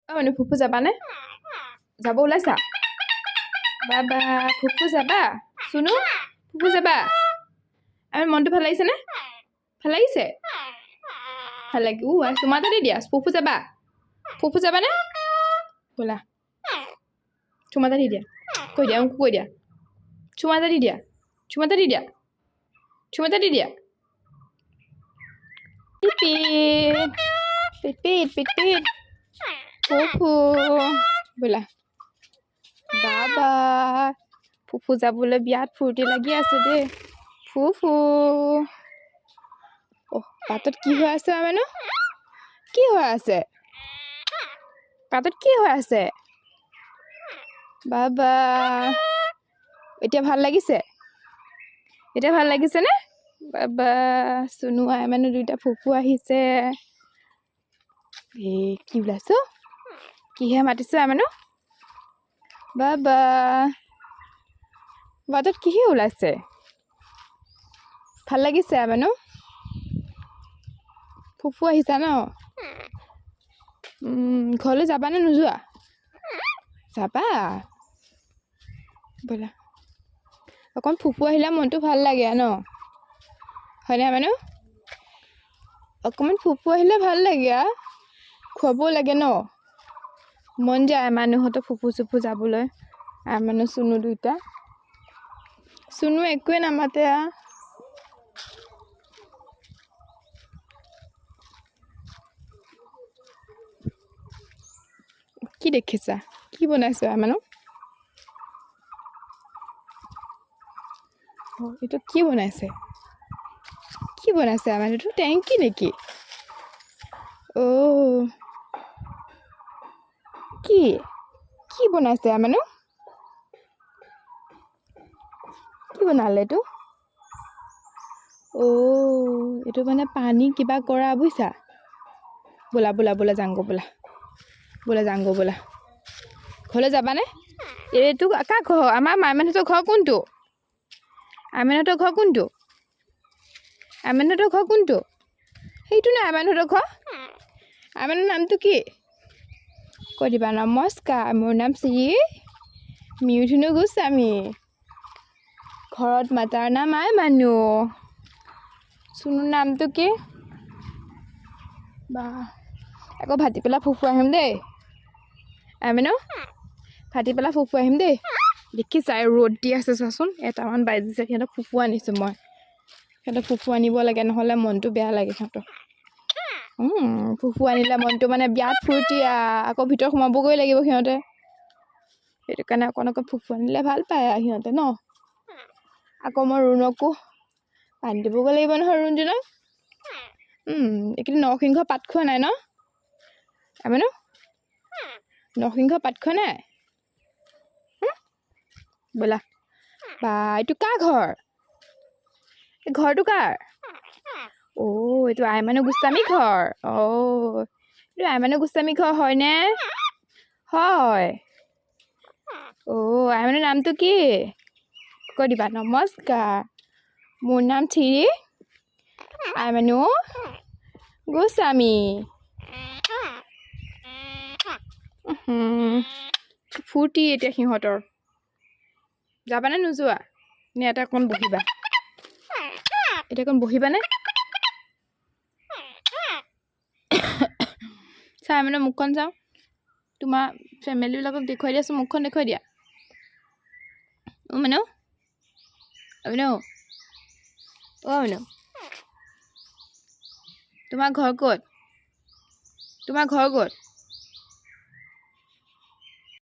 মানে ফুফু যাবানে? যাব ওলাইছা? বাবা ফুফু যাবা? শুনো ফুফু যাবা? আমাৰ মনটো ভাল লাগিছেনে? ভাল লাগিছে? ভাল লাগি চুমা এটা দি দিয়া। ফুফু যাবা? ফুফু যাবানে? ব'লা চুমা এটা দি দিয়া। কৈ দিয়া কৈ দিয়া। চুমা এটা দি দিয়া। চুমা এটা দি দিয়া। চুমা এটা দি দিয়া। পিপিত পিপিত পিপিত ফুফু ব'লা। বাবা ফুফু যাবলৈ বিৰাট ফূৰ্তি লাগি আছে দেই। ফুফু পাতত কি হৈ আছে মানে? কি হৈ আছে? পাতত কি হৈ আছে? বাবা এতিয়া ভাল লাগিছে? এতিয়া ভাল লাগিছেনে? বাবা চুনু মানে দুইটা ফুফু আহিছে। কি ওলাইছ? কিহে মাতিছে মানে? বাবা বাটত কিহে ওলাইছে? ভাল লাগিছে মানে? ফুফু আহিছা ন? ঘৰলৈ যাবানে নোযোৱা? যাবা ব'লা। অকণ ফুফু আহিলে মনটো ভাল লাগে ন? হয়নে মানে? অকণমান ফুফু আহিলে ভাল লাগে আৰু খুৱাবও লাগে ন? মন যায় মানুহহঁতৰ ফুফু চুফু যাবলৈ। মানে চুনু দুইটা। চুনু একোৱে নামাতে আৰু। কি দেখিছা? কি বনাইছো মানে? এইটো কি বনাইছে? কি বনাইছে মানে? এইটো টেংকি নেকি? কি কি বনাইছে মানে? কি বনালে এইটো? এইটো মানে পানী কিবা কৰা বুজিছা? ব'লা ব'লা ব'লা যাংগো ব'লা। ব'লা যাংগো ব'লা। ঘৰলৈ যাবানে? এইটো কাৰ ঘৰ? আমাৰ মাইমাহঁতৰ ঘৰ কোনটো? আইমাহঁতৰ ঘৰ কোনটো? আইমাহঁতৰ ঘৰ কোনটো? সেইটো নাই আইমাহঁতৰ ঘৰ? আইমাহঁতৰ নামটো কি? কৈ দিবা। নমস্কাৰ, মোৰ নাম শ্ৰী মিউধুনু গোস্বামী। ঘৰত মাতাৰ নাম আইমানু। চুনুৰ নামটো কি? বা আকৌ ভাটি পেলা ফুফু আহিম দেই। আইমানু ভাটি পেলা ফুফু আহিম দেই। দেখিছা ৰ'দ দি আছে চোৱাচোন। 1টামান বাজিছে। সিহঁতক ফুফু আনিছোঁ মই। সিহঁতক ফুফু আনিব লাগে, নহ'লে মনটো বেয়া লাগে সিহঁতৰ। ফুফু আনিলে মনটো মানে বিৰাট ফূৰ্তি। আকৌ ভিতৰত সোমাবগৈ লাগিব সিহঁতে। সেইটো কাৰণে অকণ ফুফু আনিলে ভাল পায় আৰু সিহঁতে ন? আকৌ মই ৰুণকো পানী দিবগৈ লাগিব নহয় ৰুণজনক। এইকেইদিন নৰসিংহ পাত খোৱা নাই ন? আইমানু নৰসিংহ পাত খোৱা নাই? ব'লা। বা এইটো কাৰ ঘৰ? এই ঘৰটো কাৰ? এইটো আইমানু গোস্বামী ঘৰ। এইটো আইমানু গোস্বামী ঘৰ হয়নে? হয়। আইমানুৰ নামটো কি? কৈ দিবা। নমস্কাৰ, মোৰ নাম শ্ৰী আইমানু গোস্বামী। ফূৰ্তি এতিয়া সিহঁতৰ। যাবানে নোযোৱা? নে এটা অকণ বহিবা? এতিয়া অকণ বহিবানে? চাই মানে মুখখন চাওঁ। তোমাৰ ফেমিলিবিলাকক দেখুৱাই দিয়াচোন। মুখখন দেখুৱাই দিয়া। মানু আইমানু মানু তোমাৰ ঘৰ ক'ত? তোমাৰ ঘৰ ক'ত?